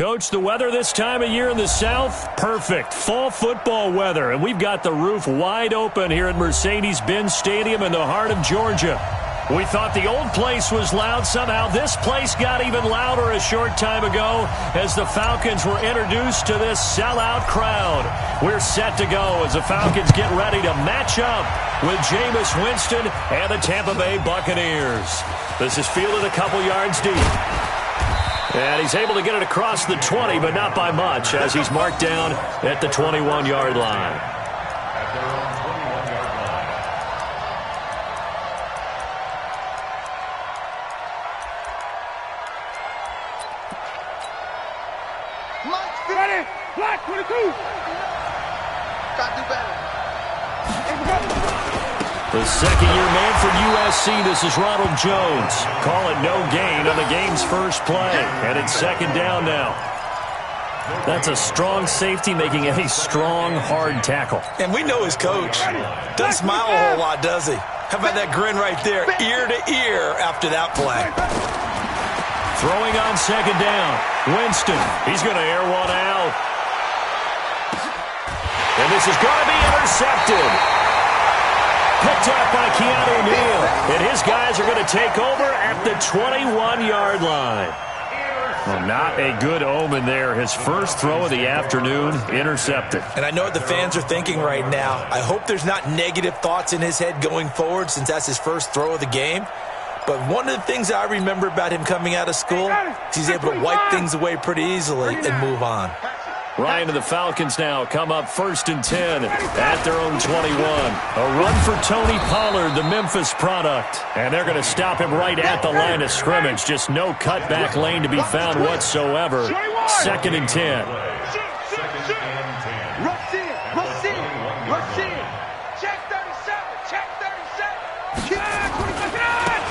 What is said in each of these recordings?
Coach, the weather this time of year in the South, perfect. Fall football weather, and we've got the roof wide open here at Mercedes-Benz Stadium in the heart of Georgia. We thought the old place was loud. Somehow this place got even louder a short time ago as the Falcons were introduced to this sellout crowd. We're set to go as the Falcons get ready to match up with Jameis Winston and the Tampa Bay Buccaneers. This is fielded a couple yards deep. And he's able to get it across the 20, but not by much, as he's marked down at the 21-yard line. Ready? Black 22. Got to do better. The second-year man for USC, this is Ronald Jones. Call it no gain on the game's first play. And it's second down now. That's a strong safety making a strong, hard tackle. And we know his coach. Doesn't smile a whole lot, does he? How about that grin right there, ear to ear after that play? Throwing on second down. Winston, he's going to air one out. And this is going to be intercepted. Picked up by Keanu Neal. And his guys are going to take over at the 21-yard line. Well, not a good omen there. His first throw of the afternoon, intercepted. And I know what the fans are thinking right now. I hope there's not negative thoughts in his head going forward since that's his first throw of the game. But one of the things I remember about him coming out of school is he's able to wipe things away pretty easily and move on. Ryan and the Falcons now come up 1st and 10 at their own 21. A run for Tony Pollard, the Memphis product. And they're going to stop him right at the line of scrimmage. Just no cutback lane to be found whatsoever. 2nd and 10.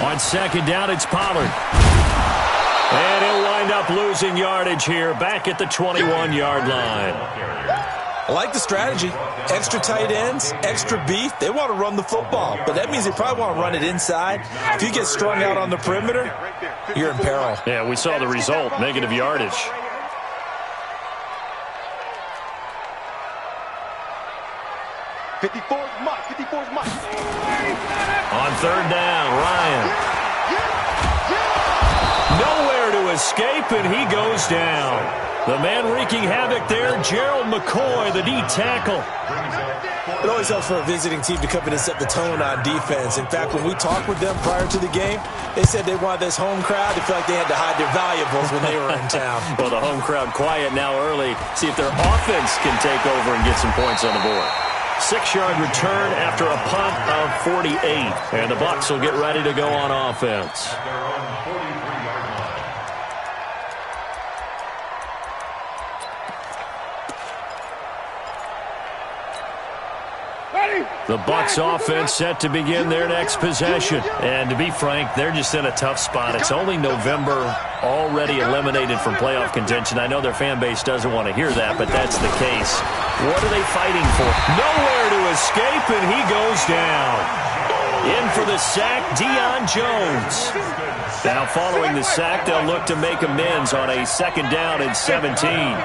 On second down, it's Pollard. And he'll wind up losing yardage here, back at the 21-yard line. I like the strategy. Extra tight ends, extra beef. They want to run the football, but that means they probably want to run it inside. If you get strung out on the perimeter, you're in peril. Yeah, we saw the result, negative yardage. On third down, Ryan. Nowhere to escape, and he goes down. The man wreaking havoc there, Gerald McCoy, the D tackle. It always helps for a visiting team to come in and set the tone on defense. In fact, when we talked with them prior to the game, they said they wanted this home crowd to feel like they had to hide their valuables when they were in town. Well, the home crowd quiet now early. See if their offense can take over and get some points on the board. 6-yard return after a punt of 48. And the Bucs will get ready to go on offense. The Bucs offense set to begin their next possession. And to be frank, they're just in a tough spot. It's only November, already eliminated from playoff contention. I know their fan base doesn't want to hear that, but that's the case. What are they fighting for? Nowhere to escape, and he goes down. In for the sack, Deion Jones. Now following the sack, they'll look to make amends on a 2nd down and 17.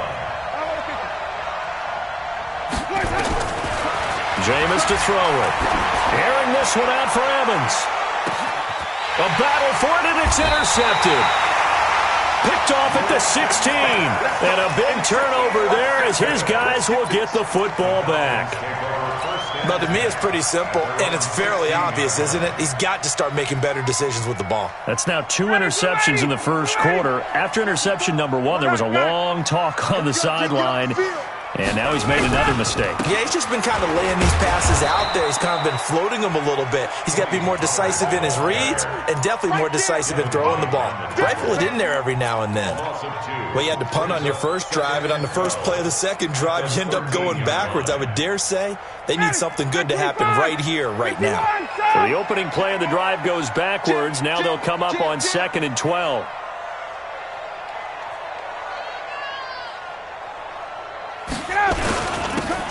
Jameis to throw it. Airing this one out for Evans. A battle for it, and it's intercepted. Picked off at the 16. And a big turnover there as his guys will get the football back. But to me, it's pretty simple, and it's fairly obvious, isn't it? He's got to start making better decisions with the ball. That's now 2 interceptions in the first quarter. After interception number 1, there was a long talk on the sideline. And now he's made another mistake. Yeah, he's just been kind of laying these passes out there. He's kind of been floating them a little bit. He's got to be more decisive in his reads and definitely more decisive in throwing the ball. Rifle it in there every now and then. Well, you had to punt on your first drive, and on the first play of the second drive, you end up going backwards. I would dare say they need something good to happen right here, right now. So the opening play of the drive goes backwards. Now they'll come up on 2nd and 12.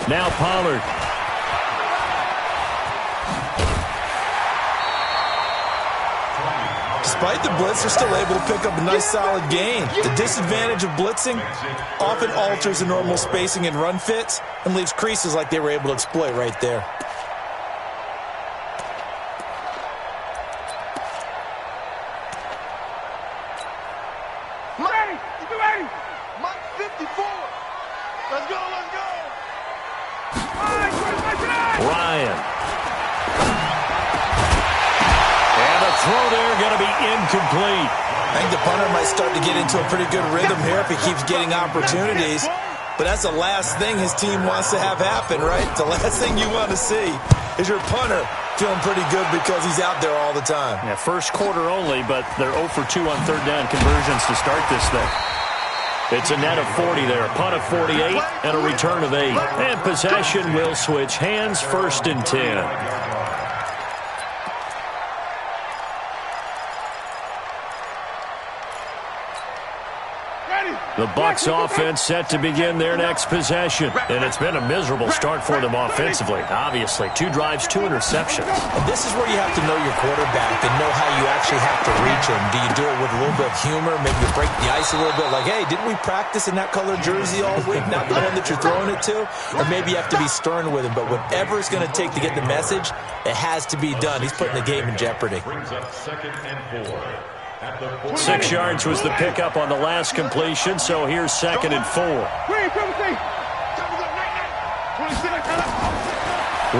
Now Pollard. despite the blitz, they're still able to pick up a nice solid gain. The disadvantage of blitzing often alters the normal spacing and run fits and leaves creases like they were able to exploit right there. Ryan. And a throw there going to be incomplete. I think the punter might start to get into a pretty good rhythm here if he keeps getting opportunities. But that's the last thing his team wants to have happen, right? The last thing you want to see is your punter feeling pretty good because he's out there all the time. Yeah, first quarter only, but they're 0 for 2 on third down conversions to start this thing. It's a net of 40 there, a punt of 48, and a return of 8. And possession will switch hands, 1st and 10. The Bucs offense set to begin their next possession. And it's been a miserable start for them offensively, obviously. 2 drives, 2 interceptions. And this is where you have to know your quarterback and know how you actually have to reach him. Do you do it with a little bit of humor? Maybe you break the ice a little bit like, hey, didn't we practice in that color jersey all week? Not the one that you're throwing it to? Or maybe you have to be stern with him. But whatever it's going to take to get the message, it has to be done. He's putting the game in jeopardy. 6 yards was the pickup on the last completion, so here's 2nd and 4.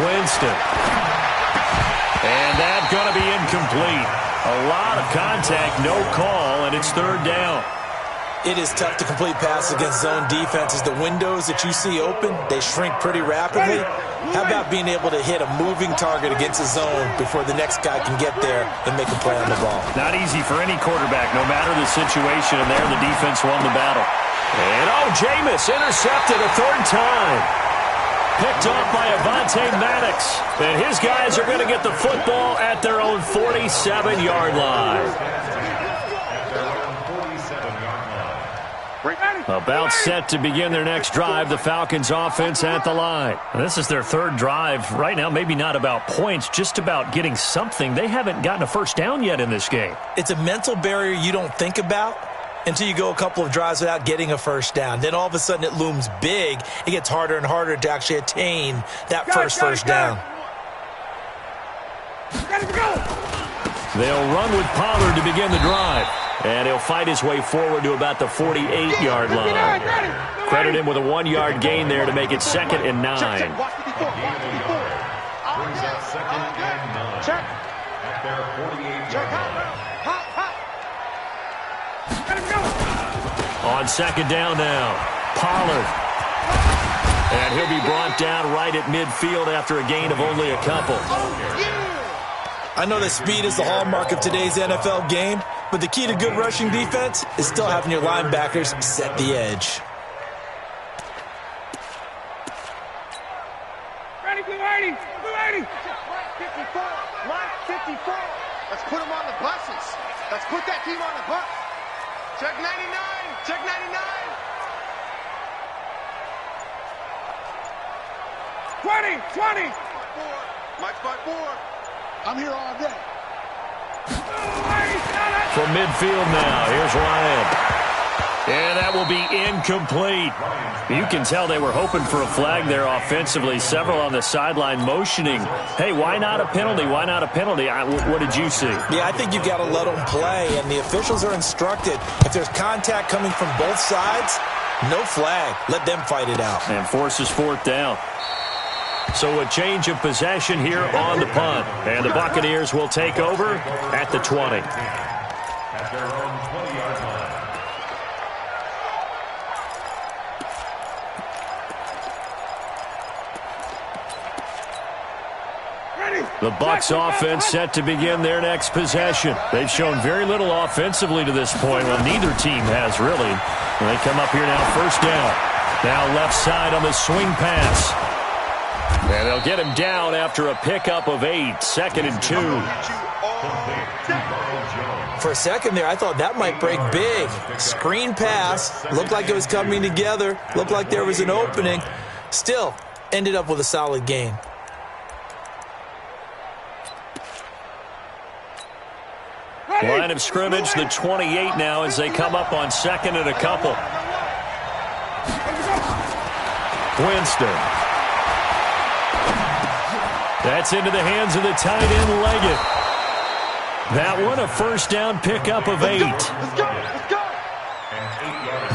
Winston. And that's going to be incomplete. A lot of contact, no call, and it's 3rd down. It is tough to complete passes against zone defenses. The windows that you see open, they shrink pretty rapidly. How about being able to hit a moving target against a zone before the next guy can get there and make a play on the ball? Not easy for any quarterback, no matter the situation, and there the defense won the battle. And, Jameis intercepted a 3rd time. Picked off by Avonte Maddox. And his guys are going to get the football at their own 47-yard line. About set to begin their next drive, the Falcons offense at the line. This is their 3rd drive. Right now, maybe not about points, just about getting something. They haven't gotten a first down yet in this game. It's a mental barrier you don't think about until you go a couple of drives without getting a first down. Then all of a sudden it looms big. It gets harder and harder to actually attain that first down. They'll run with Pollard to begin the drive. And he'll fight his way forward to about the 48-yard line. Credit him with a 1-yard gain there to make it 2nd and 9. On 2nd down now, Pollard. And he'll be brought down right at midfield after a gain of only a couple. I know that speed is the hallmark of today's NFL game, but the key to good rushing defense is still having your linebackers set the edge. Ready, blue 80, blue 80. Line 54. Let's put them on the buses. Let's put that team on the bus. Check 99, check 99. 20. Mike's by 4. I'm here all day. From midfield now, here's Ryan. And that will be incomplete. You can tell they were hoping for a flag there offensively. Several on the sideline motioning, hey, why not a penalty? Why not a penalty? What did you see? Yeah, I think you've got to let them play, and the officials are instructed. If there's contact coming from both sides, no flag. Let them fight it out. And forces 4th down. So a change of possession here on the punt. And the Buccaneers will take over at the 20. At their own 20-yard line. The Bucs offense set to begin their next possession. They've shown very little offensively to this point. Well, neither team has really. And they come up here now, 1st down. Now left side on the swing pass. And they'll get him down after a pickup of 8, 2nd and 2. For a second there, I thought that might break big. Screen pass. Looked like it was coming together. Looked like there was an opening. Still, ended up with a solid gain. Line of scrimmage, the 28 now as they come up on second and a couple. Winston. That's into the hands of the tight end, Leggett. That one, a first down pickup of 8. Let's go.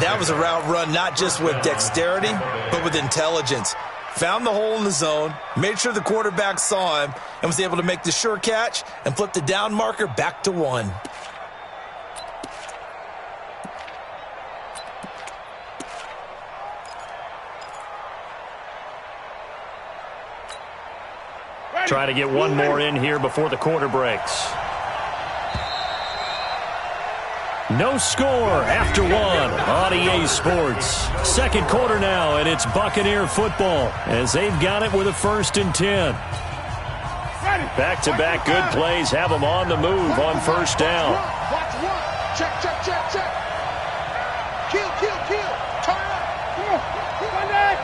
That was a route run not just with dexterity, but with intelligence. Found the hole in the zone, made sure the quarterback saw him, and was able to make the sure catch and flip the down marker back to 1. Try to get one more in here before the quarter breaks. No score after 1 on EA Sports. Second quarter now, and it's Buccaneer football as they've got it with a 1st and 10. Back-to-back good plays have them on the move on first down. Watch one. Check. Kill. Turn up. Come on, Dad.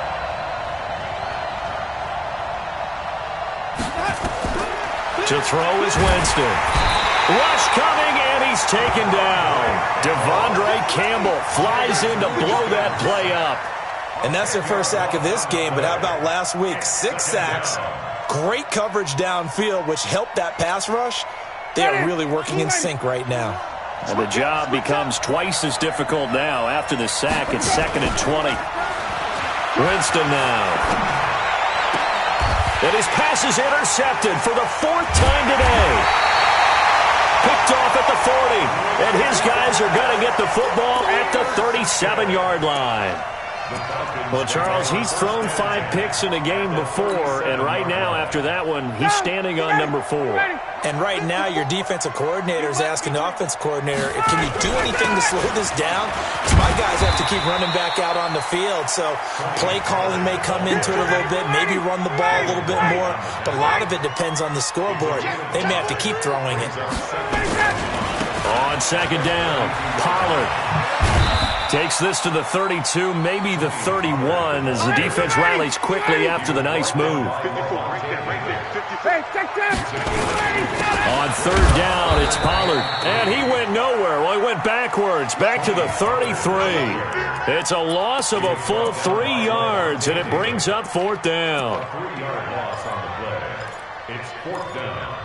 To throw is Winston. Rush coming, and he's taken down. Devondre Campbell flies in to blow that play up. And that's their first sack of this game, but how about last week? 6 sacks, great coverage downfield, which helped that pass rush. They are really working in sync right now. And the job becomes twice as difficult now after the sack. It's 2nd and 20. Winston now. And his pass is intercepted for the 4th time today. Picked off at the 40. And his guys are going to get the football at the 37-yard line. Well, Charles, he's thrown 5 picks in a game before, and right now, after that one, he's standing on number 4. And right now, your defensive coordinator is asking the offense coordinator, can you do anything to slow this down? Because my guys have to keep running back out on the field, so play calling may come into it a little bit, maybe run the ball a little bit more, but a lot of it depends on the scoreboard. They may have to keep throwing it. On second down, Pollard takes this to the 32, maybe the 31, as the defense rallies quickly after the nice move. On third down, it's Pollard. And he went nowhere. Well, he went backwards, back to the 33. It's a loss of a full 3 yards, and it brings up 4th down. 3-yard loss on the play. It's 4th down.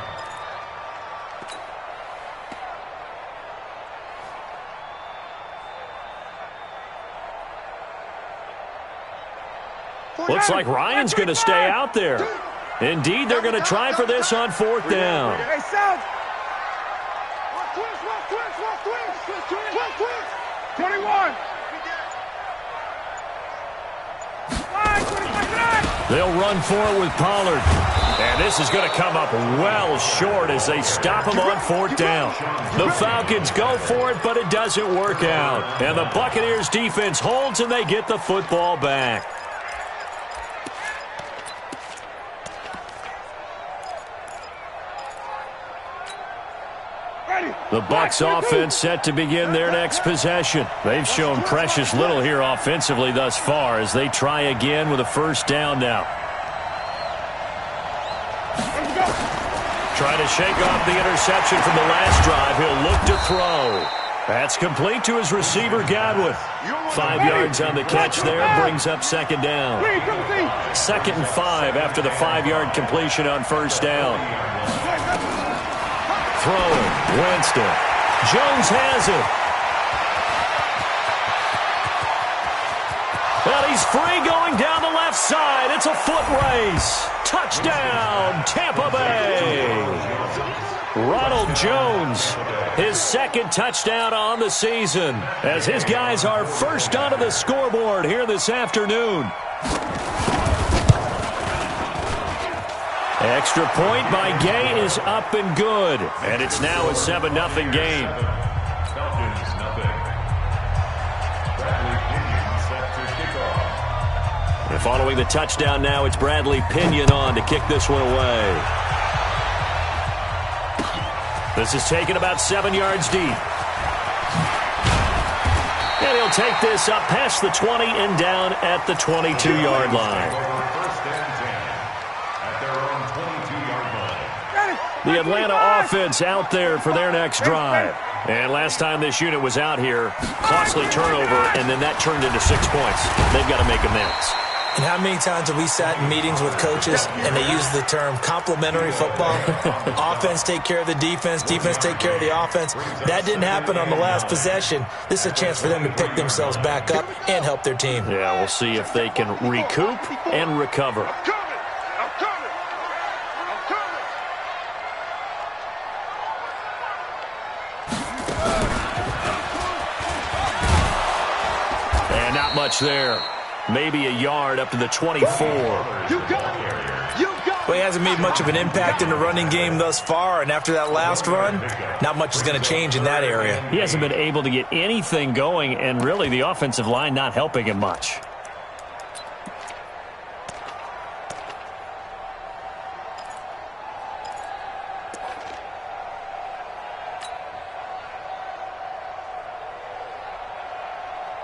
Looks like Ryan's going to stay out there. Indeed, they're going to try for this on 4th down. Hey, South. 21. They'll run for it with Pollard. And this is going to come up well short as they stop him on 4th down. The Falcons go for it, but it doesn't work out. And the Buccaneers defense holds, and they get the football back. The Bucs offense set to begin their next possession. They've shown precious little here offensively thus far as they try again with a 1st down now. Trying to shake off the interception from the last drive. He'll look to throw. That's complete to his receiver, Godwin. 5 yards on the catch there, brings up 2nd down. 2nd and 5 after the 5-yard completion on 1st down. Throwing, Winston. Jones has it. Well, he's free going down the left side. It's a foot race. Touchdown, Tampa Bay. Ronald Jones, his 2nd touchdown on the season, as his guys are first onto the scoreboard here this afternoon. Extra point by Gay is up and good. And it's now a 7-0 game. Falcons, nothing. Bradley Pinion set to kick off. And following the touchdown now, it's Bradley Pinion on to kick this one away. This is taken about 7 yards deep. And he'll take this up past the 20 and down at the 22-yard line. First and 10 at their own 22-yard line. The Atlanta offense out there for their next drive. And last time this unit was out here, costly turnover, and then that turned into 6 points. They've got to make amends. And how many times have we sat in meetings with coaches and they use the term complementary football? Offense take care of the defense, defense take care of the offense. That didn't happen on the last possession. This is a chance for them to pick themselves back up and help their team. Yeah, we'll see if they can recoup and recover. And not much there. Maybe a yard up to the 24. Well, he hasn't made much of an impact in the running game thus far, and after that last run, not much is going to change in that area. He hasn't been able to get anything going, and really the offensive line not helping him much.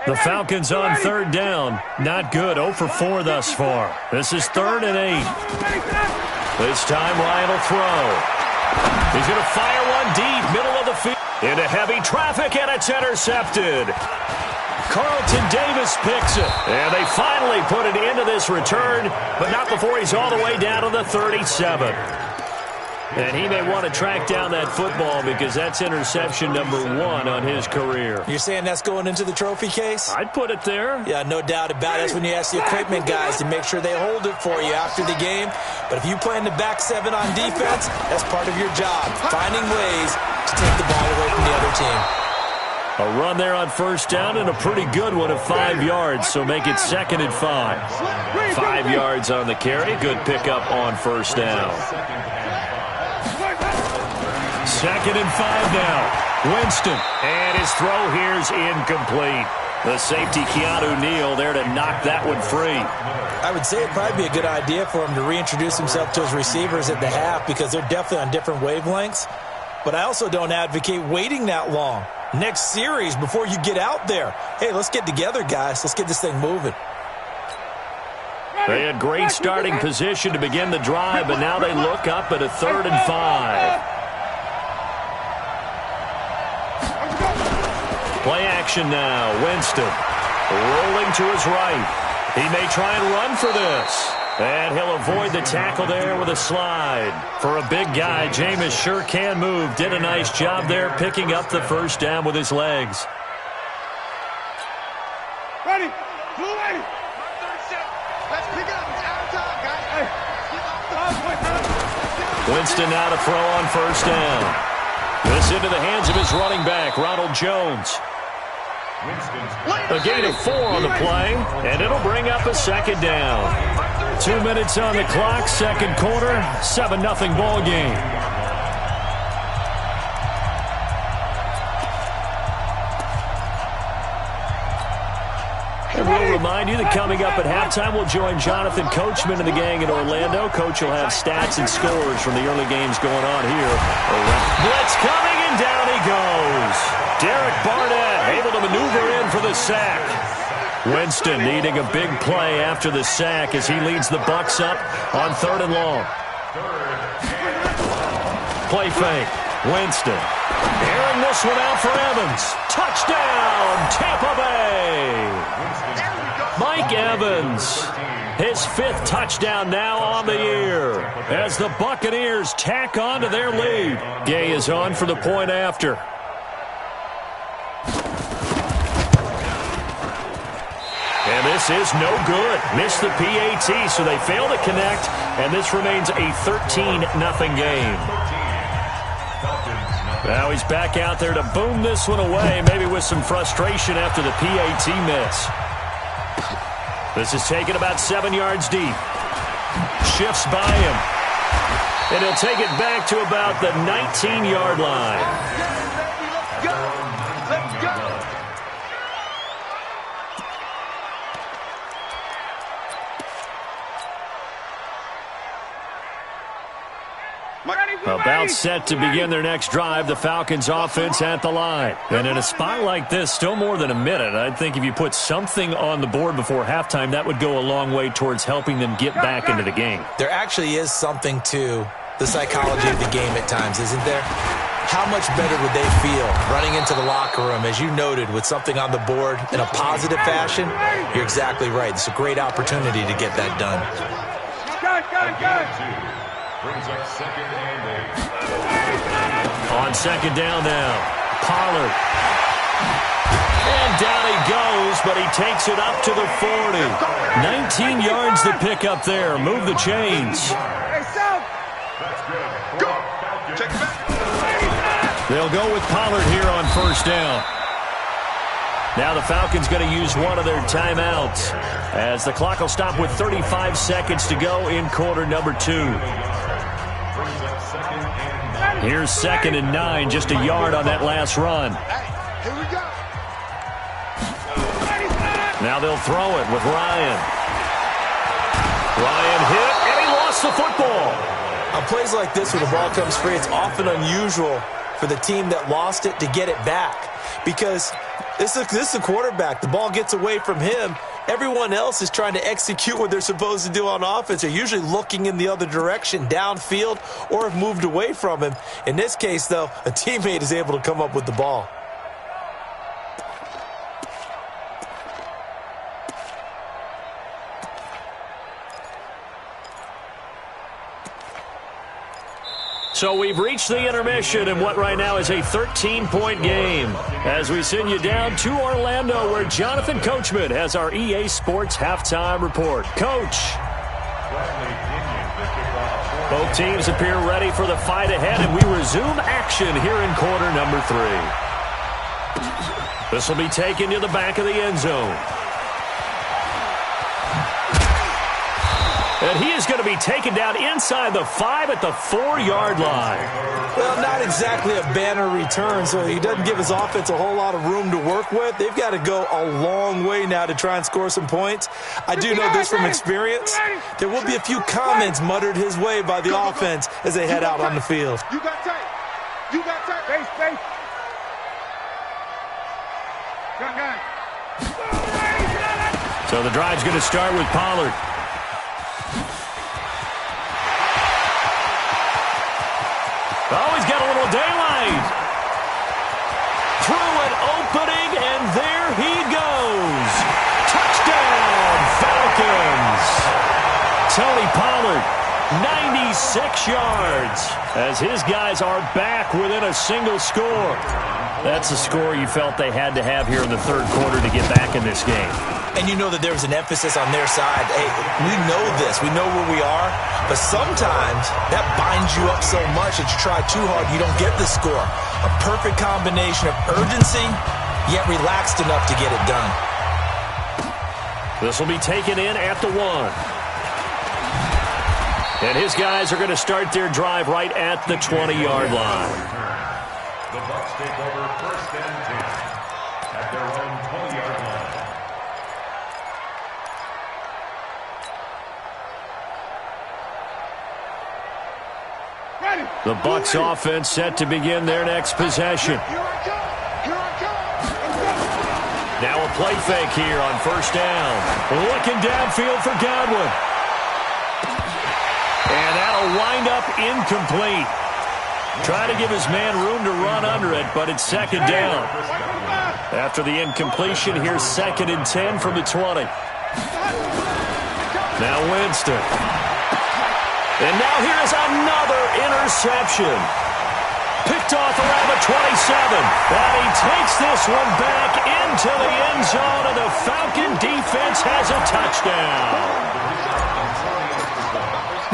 The Falcons on third down. Not good. 0 for 4 thus far. This is 3rd and 8. This time Ryan will throw. He's going to fire one deep, middle of the field. Into heavy traffic, and it's intercepted. Carlton Davis picks it. And they finally put it into this return, but not before he's all the way down to the 37. And he may want to track down that football because that's interception number 1 on his career. You're saying that's going into the trophy case? I'd put it there. Yeah, no doubt about it. That's when you ask the equipment guys to make sure they hold it for you after the game. But if you play in the back 7 on defense, that's part of your job, finding ways to take the ball away from the other team. A run there on first down and a pretty good one of 5 yards, so make it 2nd and 5. 5 yards on the carry. Good pickup on first down. 2nd and 5 now. Winston. And his throw here's incomplete. The safety, Keanu Neal, there to knock that one free. I would say it'd probably be a good idea for him to reintroduce himself to his receivers at the half because they're definitely on different wavelengths. But I also don't advocate waiting that long. Next series before you get out there. Hey, let's get together, guys. Let's get this thing moving. They had great starting position to begin the drive, but now they look up at a 3rd and 5. Play action now. Winston rolling to his right. He may try and run for this. And he'll avoid the tackle there with a slide. For a big guy, Jameis sure can move. Did a nice job there picking up the first down with his legs. Ready. Blue ready. Let's pick it up. It's out of time, guys. Winston now to throw on first down. This into the hands of his running back, Ronald Jones. A gain of 4 on the play, and it'll bring up a 2nd down. 2 minutes on the clock, 2nd quarter, 7-0 ball game. And we'll remind you that coming up at halftime, we'll join Jonathan Coachman and the gang in Orlando. Coach will have stats and scores from the early games going on here. Blitz coming, and down he goes. Derek Barnett able to maneuver in for the sack. Winston needing a big play after the sack as he leads the Bucs up on 3rd and long. Play fake. Winston airing this one out for Evans. Touchdown, Tampa Bay. Mike Evans, his 5th touchdown now on the year as the Buccaneers tack on to their lead. Gay is on for the point after. And this is no good. Missed the PAT, so they fail to connect, and this remains a 13-0 game. Now he's back out there to boom this one away, maybe with some frustration after the PAT miss. This is taken about 7 yards deep. Shifts by him. And he'll take it back to about the 19-yard line. Let's go. Let's go. About set to begin their next drive, the Falcons offense at the line. And in a spot like this, still more than a minute, I think if you put something on the board before halftime, that would go a long way towards helping them get back into the game. There actually is something to the psychology of the game at times, isn't there? How much better would they feel running into the locker room, as you noted, with something on the board in a positive fashion? You're exactly right. It's a great opportunity to get that done. Brings up 2nd and 8. On 2nd down now, Pollard. And down he goes, but he takes it up to the 40. 19 yards to pick up there. Move the chains. That's good. Go. Check back. They'll go with Pollard here on 1st down. Now the Falcons going to use one of their timeouts, as the clock will stop with 35 seconds to go in quarter number 2. Here's 2nd and 9, just a yard on that last run. Here we go. Now they'll throw it with Ryan. Ryan hit, and he lost the football. On plays like this where the ball comes free, it's often unusual for the team that lost it to get it back, because this is the quarterback. The ball gets away from him. Everyone else is trying to execute what they're supposed to do on offense. They're usually looking in the other direction, downfield, or have moved away from him. In this case, though, a teammate is able to come up with the ball. So we've reached the intermission in what right now is a 13-point game, as we send you down to Orlando, where Jonathan Coachman has our EA Sports halftime report. Coach. Both teams appear ready for the fight ahead, and we resume action here in quarter number 3. This will be taken to the back of the end zone. And he is going to be taken down inside the 5 at the 4-yard line. Well, not exactly a banner return, so he doesn't give his offense a whole lot of room to work with. They've got to go a long way now to try and score some points. I do know this from experience. There will be a few comments muttered his way by the offense as they head out on the field. You got tight. You got tight. Base. Gun. So the drive's going to start with Pollard. Oh, he's got a little daylight. Through an opening, and there he goes. Touchdown, Falcons. Tony Pollard, 96 yards, as his guys are back within a single score. That's a score you felt they had to have here in the 3rd quarter to get back in this game. And you know that there was an emphasis on their side. Hey, we know this. We know where we are. But sometimes that binds you up so much that you try too hard, you don't get the score. A perfect combination of urgency, yet relaxed enough to get it done. This will be taken in at the 1. And his guys are going to start their drive right at the 20-yard line. The Bucs take over 1st and 10 at their own 20-yard line. The Bucs offense set to begin their next possession. Now a play fake here on 1st down. Looking downfield for Godwin. And that'll wind up incomplete. Trying to give his man room to run under it, but it's 2nd down. After the incompletion, here's 2nd and 10 from the 20. Now Winston. And now here's another interception. Picked off around the 27. And he takes this one back into the end zone, and the Falcon defense has a touchdown.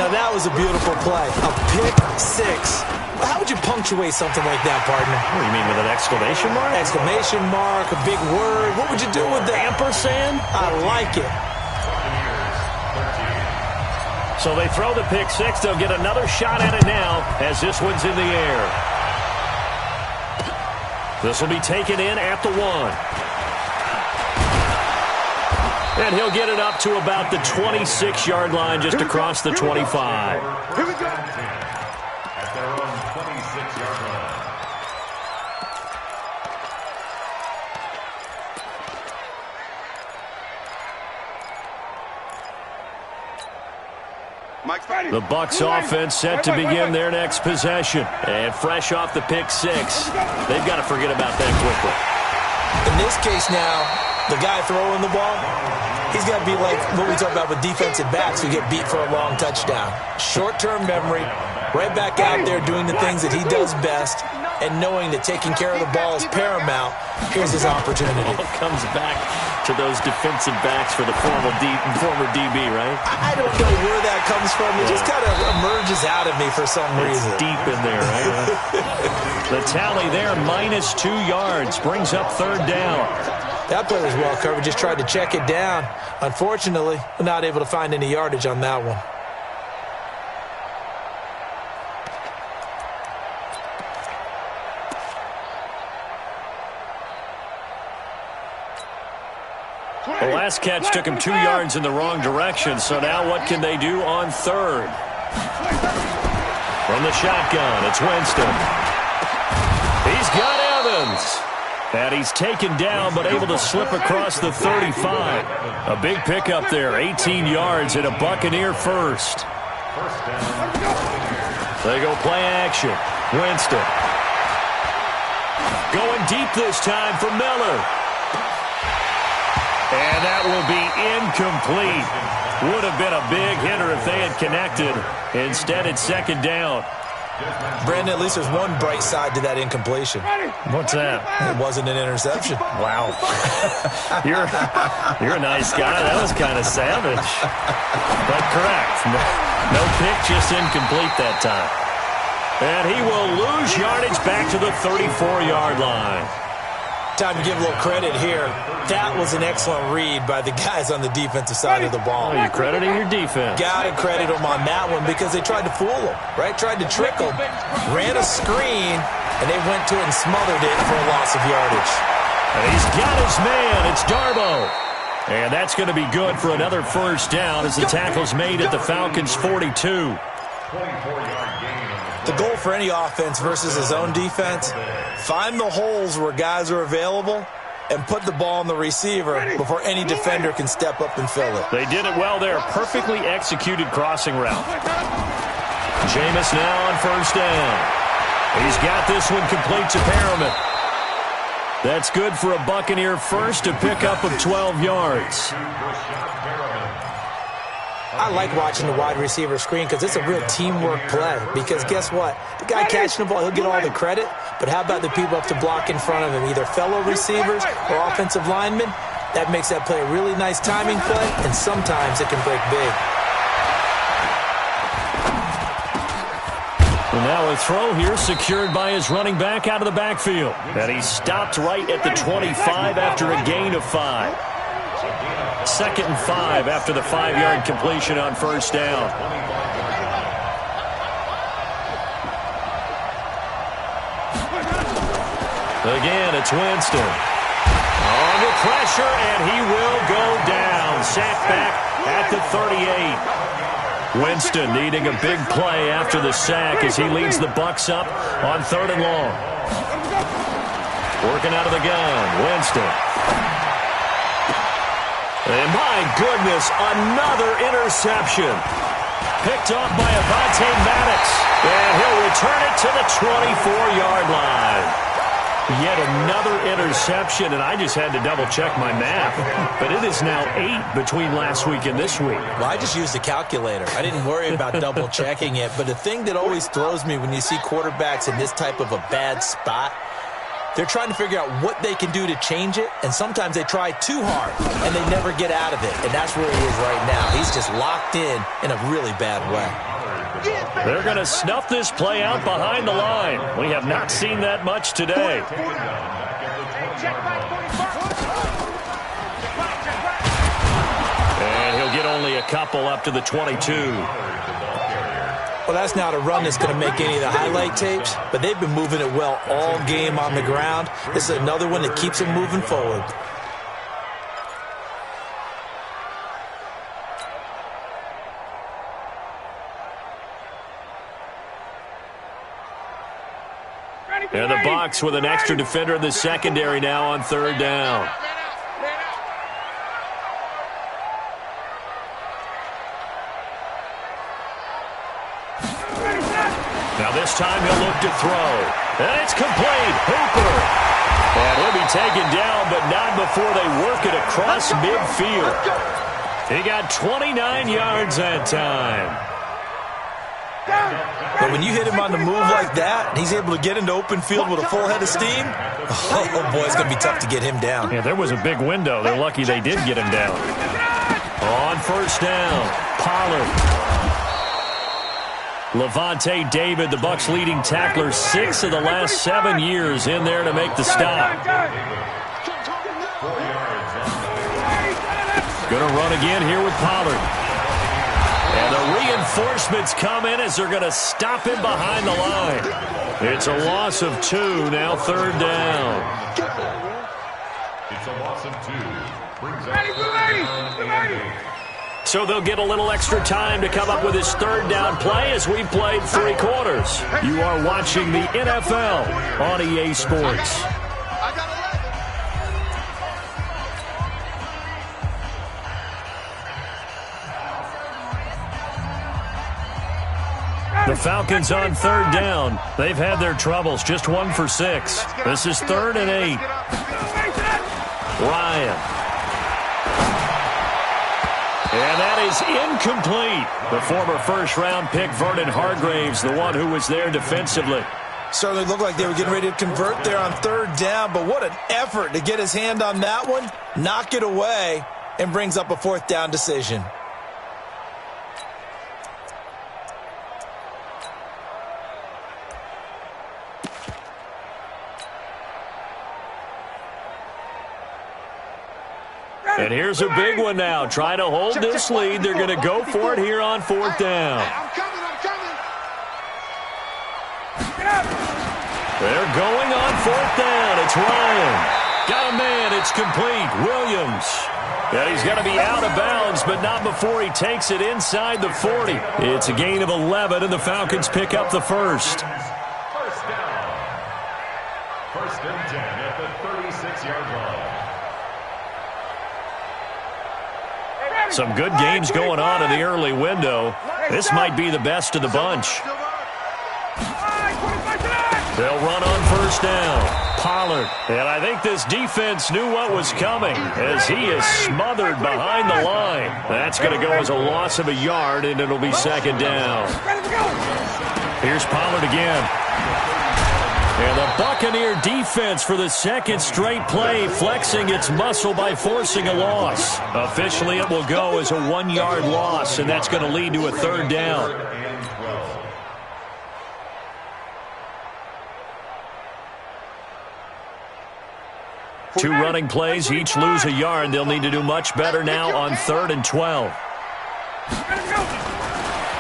Now that was a beautiful play. A pick 6. How would you punctuate something like that, partner? What do you mean, with an exclamation mark? Exclamation mark, a big word. What would you do with that? Ampersand? I like it. So they throw the pick 6. They'll get another shot at it now as this one's in the air. This will be taken in at the 1. And he'll get it up to about the 26-yard line, just across the 25. Here we go. At their own 26-yard line. The Bucs offense set to begin their next possession. And fresh off the pick six, they've got to forget about that quickly. In this case now, the guy throwing the ball, he's got to be like what we talk about with defensive backs who get beat for a long touchdown. Short-term memory, right back out there doing the things that he does best, and knowing that taking care of the ball is paramount. Here's his opportunity. It all comes back to those defensive backs for the former DB, right? I don't know where that comes from. It just kind of emerges out of me for some reason. Deep in there, right? The tally there, -2 yards, brings up third down. That play was well covered. Just tried to check it down. Unfortunately, we're not able to find any yardage on that one. The last catch took him 2 yards in the wrong direction, so now what can they do on third? From the shotgun, it's Winston. He's got Evans. And he's taken down, but able to slip across the 35. A big pickup there, 18 yards and a Buccaneer first. They go play action. Winston. Going deep this time for Miller. And that will be incomplete. Would have been a big hitter if they had connected. Instead, it's second down. Brandon, at least there's one bright side to that incompletion. What's that? It wasn't an interception. Wow. You're a nice guy. That was kind of savage. But correct. No pick, just incomplete that time. And he will lose yardage back to the 34-yard line. Time to give a little credit here. That was an excellent read by the guys on the defensive side of the ball. Oh, you're crediting your defense. Got to credit them on that one because they tried to fool him, right? Tried to trick him, ran a screen, and they went to it and smothered it for a loss of yardage. And he's got his man. It's Darbo. And that's going to be good for another first down as the tackle's made at the Falcons' 42. 24-yard gain. The goal for any offense versus his own defense, find the holes where guys are available and put the ball on the receiver before any defender can step up and fill it. They did it well there. Perfectly executed crossing route. Jameis now on first down. He's got this one complete to Perriman. That's good for a Buccaneer first, a pickup of 12 yards. I like watching the wide receiver screen because it's a real teamwork play. Because guess what? The guy catching the ball, he'll get all the credit. But how about the people up to block in front of him, either fellow receivers or offensive linemen? That makes that play a really nice timing play, and sometimes it can break big. And now a throw here secured by his running back out of the backfield. And he stopped right at the 25 after a gain of 5. 2nd and 5 after the 5-yard completion on first down. Again, it's Winston. Under pressure, and he will go down. Sacked back at the 38. Winston needing a big play after the sack as he leads the Bucs up on 3rd and long. Working out of the gun, Winston. And my goodness, another interception. Picked off by Avonte Maddox. And he'll return it to the 24-yard line. Yet another interception, and I just had to double-check my math. But it is now 8 between last week and this week. Well, I just used a calculator. I didn't worry about double-checking it. But the thing that always throws me when you see quarterbacks in this type of a bad spot, they're trying to figure out what they can do to change it, and sometimes they try too hard, and they never get out of it. And that's where he is right now. He's just locked in a really bad way. They're going to snuff this play out behind the line. We have not seen that much today. And he'll get only a couple up to the 22. Well, that's not a run that's going to make any of the highlight tapes, but they've been moving it well all game on the ground. This is another one that keeps them moving forward. And the Bucs with an extra defender in the secondary now on 3rd down. this time he'll look to throw. And it's complete. Hooper. And he'll be taken down, but not before they work it across midfield. He got 29 yards that time. But when you hit him on the move like that, and he's able to get into open field with a full head of steam, oh boy, it's going to be tough to get him down. Yeah, there was a big window. They're lucky they did get him down. On first down, Pollard. Levante David, the Bucs' leading tackler, 6 of the last 7 years in there to make the stop. Going to run again here with Pollard. And the reinforcements come in as they're going to stop him behind the line. It's a loss of 2, now third down. It's a loss of 2. Brings up So they'll get a little extra time to come up with his third down play as we've played 3 quarters. You are watching the NFL on EA Sports. The Falcons on third down. They've had their troubles, just 1 for 6. This is 3rd and 8. Ryan. And that is incomplete. The former first-round pick, Vernon Hargraves, the one who was there defensively. Certainly looked like they were getting ready to convert there on third down, but what an effort to get his hand on that one, knock it away, and brings up a 4th down decision. And here's a big one now. Trying to hold this lead. They're going to go for it here on 4th down. I'm coming. They're going on 4th down. It's Ryan. Got a man. It's complete. Williams. And he's going to be out of bounds, but not before he takes it inside the 40. It's a gain of 11, and the Falcons pick up the first. First down. 1st and 10 at the 36-yard line. Some good games going on in the early window. This might be the best of the bunch. They'll run on first down. Pollard. And I think this defense knew what was coming as he is smothered behind the line. That's going to go as a loss of a yard, and it'll be 2nd down. Here's Pollard again. And the Buccaneer defense for the 2nd straight play flexing its muscle by forcing a loss. Officially, it will go as a 1-yard loss, and that's going to lead to a 3rd down. Two running plays, each lose a yard. They'll need to do much better now on 3rd and 12.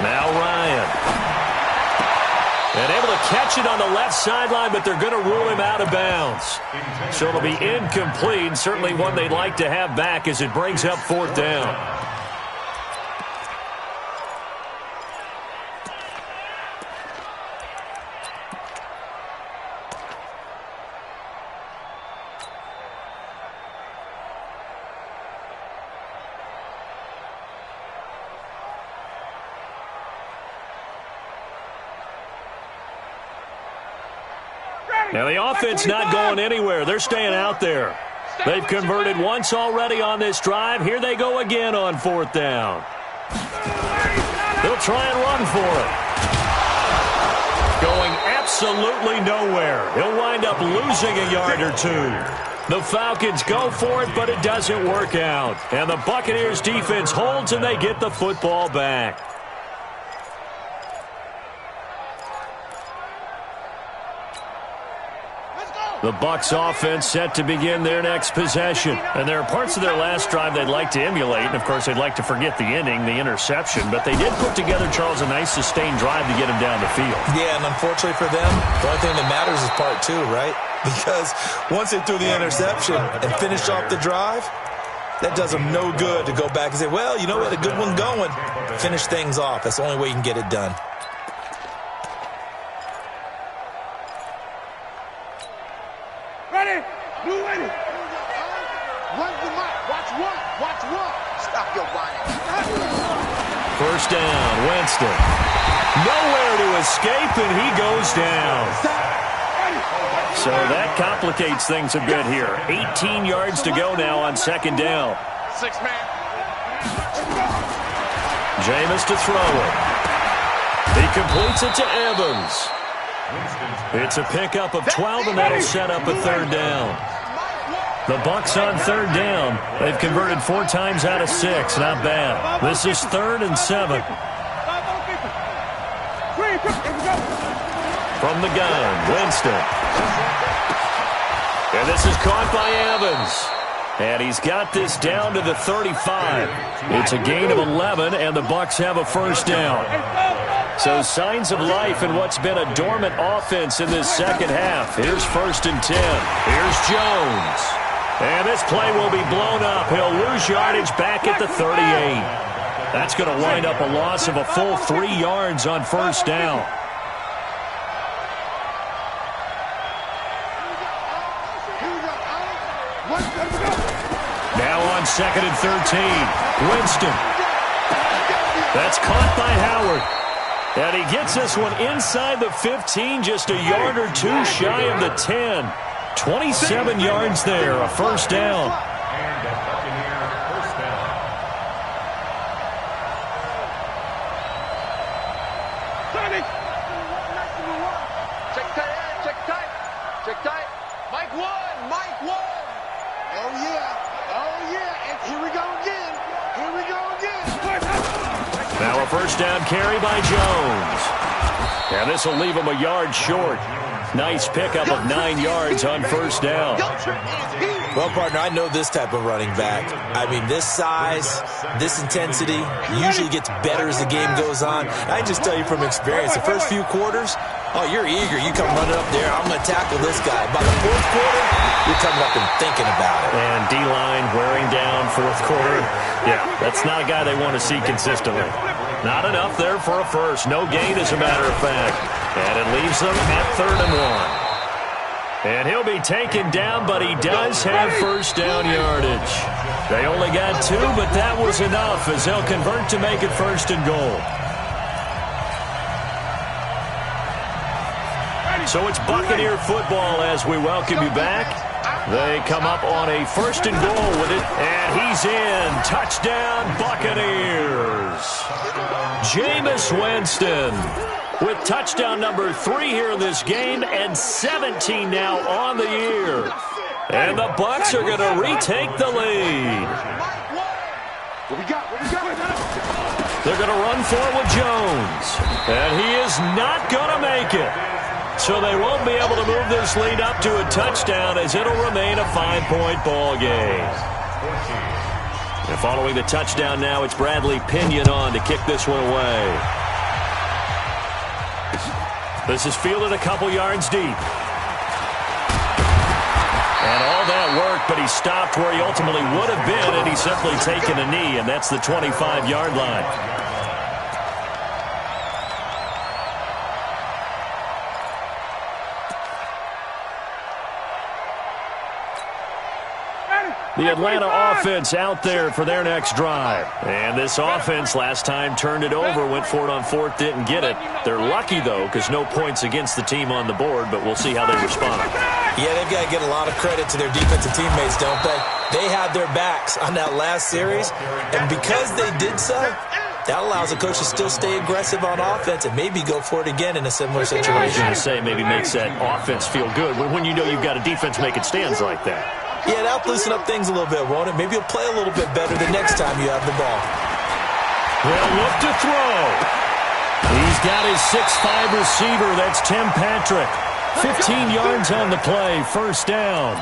Now Ryan. And able to catch it on the left sideline, but they're going to rule him out of bounds. So it'll be incomplete, certainly one they'd like to have back as it brings up 4th down. Now, the offense not going anywhere. They're staying out there. They've converted once already on this drive. Here they go again on 4th down. They'll try and run for it. Going absolutely nowhere. He'll wind up losing a yard or 2. The Falcons go for it, but it doesn't work out. And the Buccaneers defense holds, and they get the football back. The Bucs offense set to begin their next possession. And there are parts of their last drive they'd like to emulate. And, of course, they'd like to forget the inning, the interception. But they did put together, Charles, a nice sustained drive to get him down the field. Yeah, and unfortunately for them, the only thing that matters is part 2, right? Because once they threw the interception and finished off the drive, that does them no good to go back and say, well, you know what, a good one going. Finish things off. That's the only way you can get it done. Ready? Blue ready. Run the mic. Watch one. Stop your whining. First down, Winston. Nowhere to escape, and he goes down. So that complicates things a bit here. 18 yards to go now on second down. 6-man. Jameis to throw it. He completes it to Evans. It's a pickup of 12, and that'll set up a third down. The Bucs on third down. They've converted 4 times out of 6. Not bad. This is 3rd and 7. From the gun, Winston. And this is caught by Evans. And he's got this down to the 35. It's a gain of 11, and the Bucs have a first down. So signs of life in what's been a dormant offense in this second half. Here's 1st and 10. Here's Jones. And this play will be blown up. He'll lose yardage back at the 38. That's going to wind up a loss of a full 3 yards on first down. Now on 2nd and 13. Winston. That's caught by Howard. And he gets this one inside the 15, just a yard or 2 shy of the 10. 27 yards there, a first down. And a Buccaneer first down. Check tight, check tight, check tight. Mike 1, Mike 1. Oh, yeah. Oh, yeah. And here we go again. Here we go again. Now a first down carry by Jones. And this will leave him a yard short. Nice pickup of 9 yards on first down. Well, partner, I know this type of running back. I mean, this size, this intensity usually gets better as the game goes on. I just tell you from experience, the first few quarters, oh, you're eager. You come running up there, I'm going to tackle this guy. By the 4th quarter, you're coming up and thinking about it. And D-line wearing down 4th quarter. Yeah, that's not a guy they want to see consistently. Not enough there for a first. No gain, as a matter of fact. And it leaves them at 3rd and 1. And he'll be taken down, but he does have first down yardage. They only got 2, but that was enough as they'll convert to make it 1st and goal. So it's Buccaneer football as we welcome you back. They come up on a 1st and goal with it, and he's in. Touchdown, Buccaneers. Jameis Winston with touchdown number 3 here in this game, and 17 now on the year. And the Bucs are going to retake the lead. They're going to run forward with Jones, and he is not going to make it. So they won't be able to move this lead up to a touchdown, as it'll remain a 5-point ball game. And following the touchdown now, it's Bradley Pinion on to kick this one away. This is fielded a couple yards deep. And all that worked, but he stopped where he ultimately would have been, and he's simply taken a knee, and that's the 25-yard line. The Atlanta offense out there for their next drive. And this offense last time turned it over, went for it on 4th, didn't get it. They're lucky, though, because no points against the team on the board, but we'll see how they respond. Yeah, they've got to get a lot of credit to their defensive teammates, don't they? They had their backs on that last series, and because they did so, that allows the coach to still stay aggressive on offense and maybe go for it again in a similar situation. I was going to say, maybe makes that offense feel good when you know you've got a defense making stands like that. Yeah, that'll loosen up things a little bit, won't it? Maybe you'll play a little bit better the next time you have the ball. They'll look to throw. He's got his 6'5 receiver. That's Tim Patrick. 15 yards on the play. First down.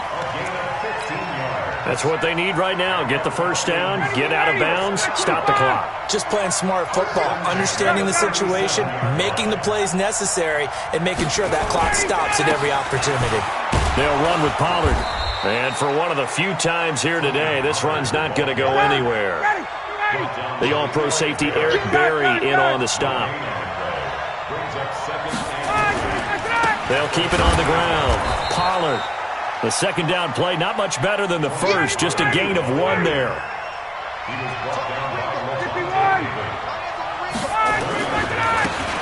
That's what they need right now. Get the first down, get out of bounds, stop the clock. Just playing smart football, understanding the situation, making the plays necessary, and making sure that clock stops at every opportunity. They'll run with Pollard. And for one of the few times here today, this run's not going to go anywhere. The all-pro safety Eric Berry in on the stop. They'll keep it on the ground. Pollard. The second down play, not much better than the first, just a gain of 1 there.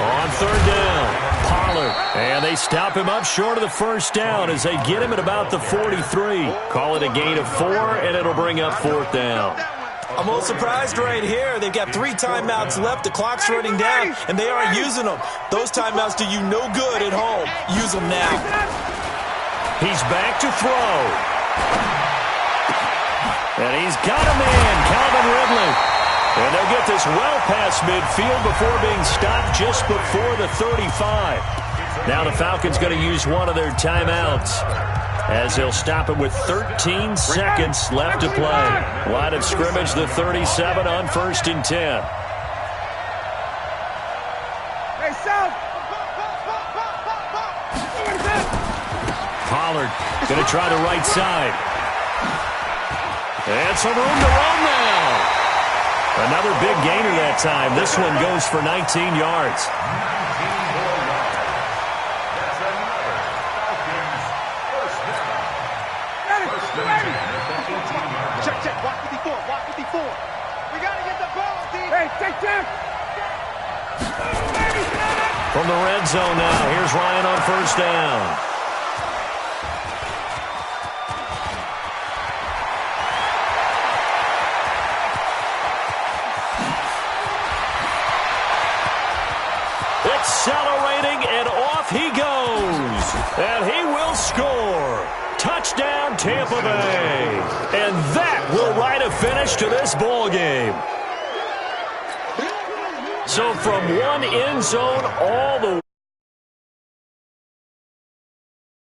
On third down, Pollard. And they stop him up short of the first down as they get him at about the 43. Call it a gain of 4, and it'll bring up fourth down. I'm a little surprised right here. They've got 3 timeouts left. The clock's running down, and they aren't using them. Those timeouts do you no good at home. Use them now. He's back to throw. And he's got a man, Calvin Ridley. And they'll get this well past midfield before being stopped just before the 35. Now the Falcons going to use one of their timeouts as they'll stop it with 13 seconds left to play. Line of scrimmage, the 37 on 1st and 10. Pollard going to try the right side. And some room to run now. Another big gainer that time. This one goes for 19 yards. Check. Walk 54. We got to get the ball, team. Hey, check. From the red zone now, here's Ryan on first down. Accelerating, and off he goes. And he will score. Touchdown, Tampa Bay. And that will write a finish to this ball game. So from one end zone all the way.